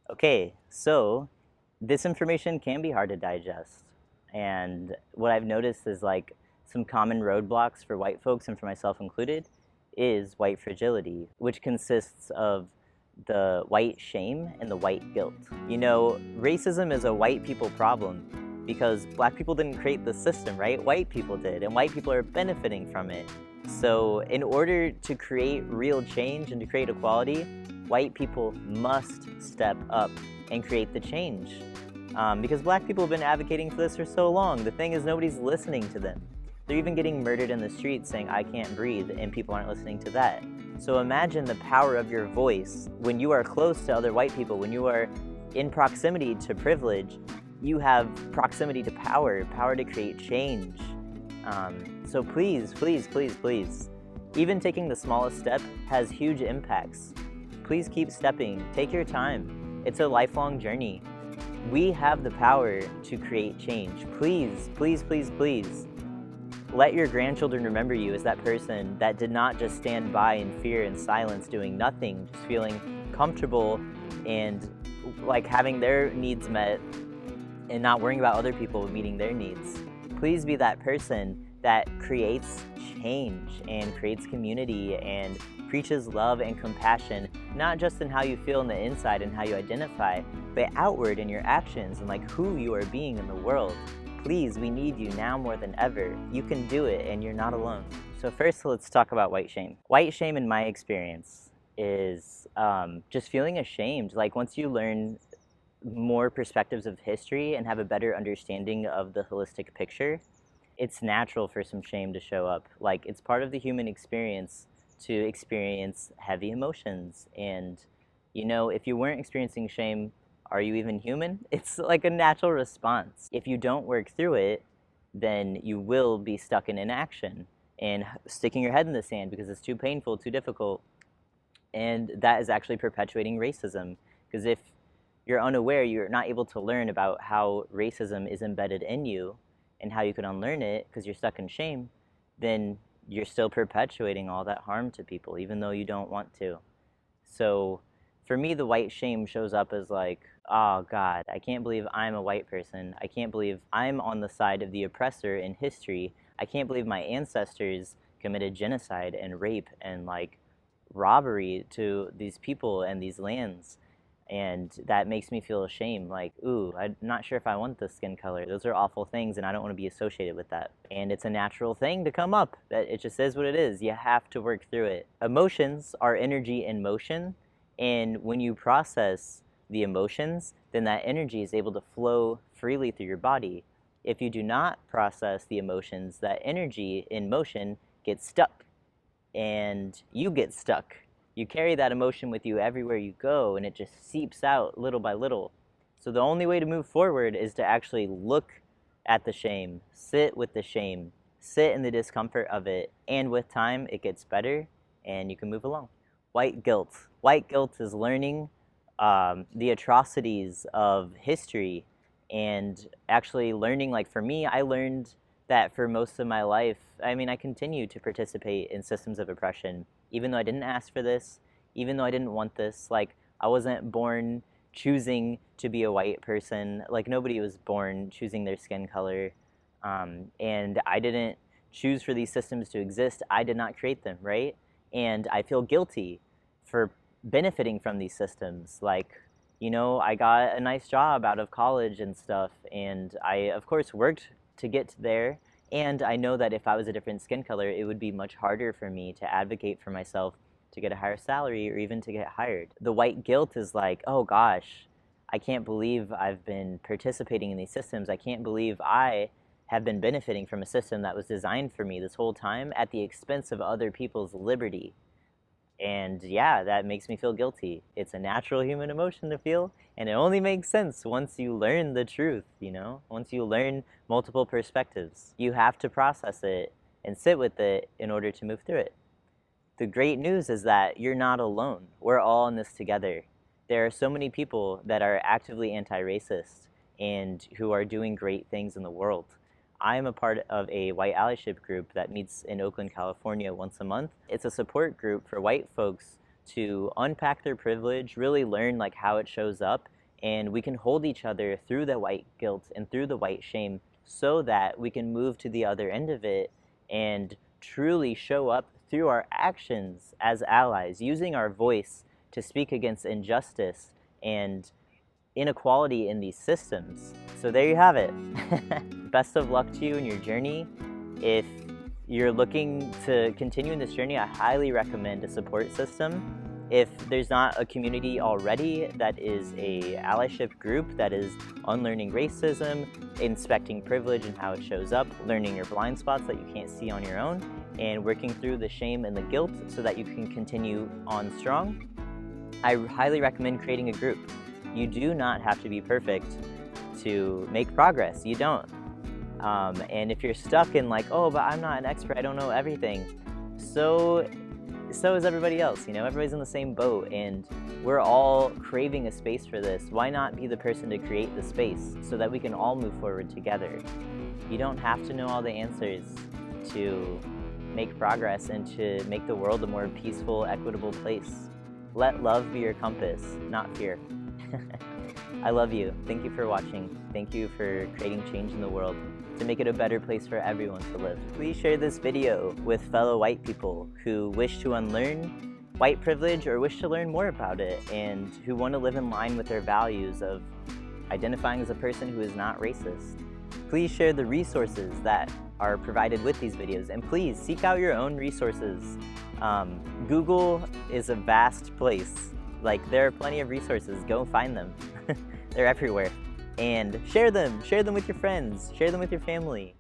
Okay, so this information can be hard to digest. And what I've noticed is like some common roadblocks for white folks, and for myself included, is white fragility, which consists of the white shame and the white guilt. You know, racism is a white people problem because black people didn't create the system, right? White people did, and white people are benefiting from it. So, in order to create real change and to create equality, white people must step up and create the change. Because black people have been advocating for this for so long. The thing is, nobody's listening to them. They're even getting murdered in the streets saying, I can't breathe, and people aren't listening to that. So imagine the power of your voice when you are close to other white people, when you are in proximity to privilege, you have proximity to power, power to create change. So please, please, please, please, even taking the smallest step has huge impacts. Please keep stepping, take your time. It's a lifelong journey. We have the power to create change. Please, please, please, please, let your grandchildren remember you as that person that did not just stand by in fear and silence, doing nothing, just feeling comfortable and like having their needs met and not worrying about other people meeting their needs. Please be that person that creates change and creates community and preaches love and compassion, not just in how you feel on the inside and how you identify, but outward in your actions and like who you are being in the world. Please, we need you now more than ever. You can do it and you're not alone. So first, let's talk about white shame. White shame, in my experience, is just feeling ashamed. Like once you learn more perspectives of history and have a better understanding of the holistic picture, it's natural for some shame to show up. Like it's part of the human experience to experience heavy emotions. And, you know, if you weren't experiencing shame, are you even human? It's like a natural response. If you don't work through it, then you will be stuck in inaction and sticking your head in the sand because it's too painful, too difficult. And that is actually perpetuating racism. Because if you're unaware, you're not able to learn about how racism is embedded in you and how you can unlearn it because you're stuck in shame, then you're still perpetuating all that harm to people, even though you don't want to. So for me, the white shame shows up as like, oh God, I can't believe I'm a white person. I can't believe I'm on the side of the oppressor in history. I can't believe my ancestors committed genocide and rape and like robbery to these people and these lands. And that makes me feel ashamed. Like, ooh, I'm not sure if I want this skin color. Those are awful things, and I don't want to be associated with that. And it's a natural thing to come up. That it just is what it is. You have to work through it. Emotions are energy in motion, and when you process the emotions, then that energy is able to flow freely through your body. If you do not process the emotions, that energy in motion gets stuck, and you get stuck. You carry that emotion with you everywhere you go, and it just seeps out little by little. So the only way to move forward is to actually look at the shame, sit with the shame, sit in the discomfort of it, and with time, it gets better, and you can move along. White guilt. White guilt is learning the atrocities of history and actually learning, like for me, I learned that for most of my life, I mean, I continue to participate in systems of oppression, even though I didn't ask for this, even though I didn't want this. Like, I wasn't born choosing to be a white person. Like, nobody was born choosing their skin color. And I didn't choose for these systems to exist. I did not create them, right? And I feel guilty for benefiting from these systems. Like, you know, I got a nice job out of college and stuff, and I, of course, worked to get there. And I know that if I was a different skin color, it would be much harder for me to advocate for myself to get a higher salary or even to get hired. The white guilt is like, oh gosh, I can't believe I've been participating in these systems. I can't believe I have been benefiting from a system that was designed for me this whole time at the expense of other people's liberty. And yeah, that makes me feel guilty. It's a natural human emotion to feel, and it only makes sense once you learn the truth, you know? Once you learn multiple perspectives. You have to process it and sit with it in order to move through it. The great news is that you're not alone. We're all in this together. There are so many people that are actively anti-racist and who are doing great things in the world. I am a part of a white allyship group that meets in Oakland, California once a month. It's a support group for white folks to unpack their privilege, really learn like how it shows up, and we can hold each other through the white guilt and through the white shame so that we can move to the other end of it and truly show up through our actions as allies, using our voice to speak against injustice and inequality in these systems. So there you have it. Best of luck to you in your journey. If you're looking to continue in this journey, I highly recommend a support system. If there's not a community already that is a allyship group that is unlearning racism, inspecting privilege and how it shows up, learning your blind spots that you can't see on your own, and working through the shame and the guilt so that you can continue on strong, I highly recommend creating a group. You do not have to be perfect to make progress. You don't. And if you're stuck in like, oh, but I'm not an expert, I don't know everything, so is everybody else. Everybody's in the same boat, and we're all craving a space for this. Why not be the person to create the space so that we can all move forward together? You don't have to know all the answers to make progress and to make the world a more peaceful, equitable place. Let love be your compass, not fear. I love you. Thank you for watching. Thank you for creating change in the world to make it a better place for everyone to live. Please share this video with fellow white people who wish to unlearn white privilege or wish to learn more about it, and who want to live in line with their values of identifying as a person who is not racist. Please share the resources that are provided with these videos, and please seek out your own resources. Google is a vast place. There are plenty of resources. Go find them. They're everywhere. And share them with your friends, share them with your family.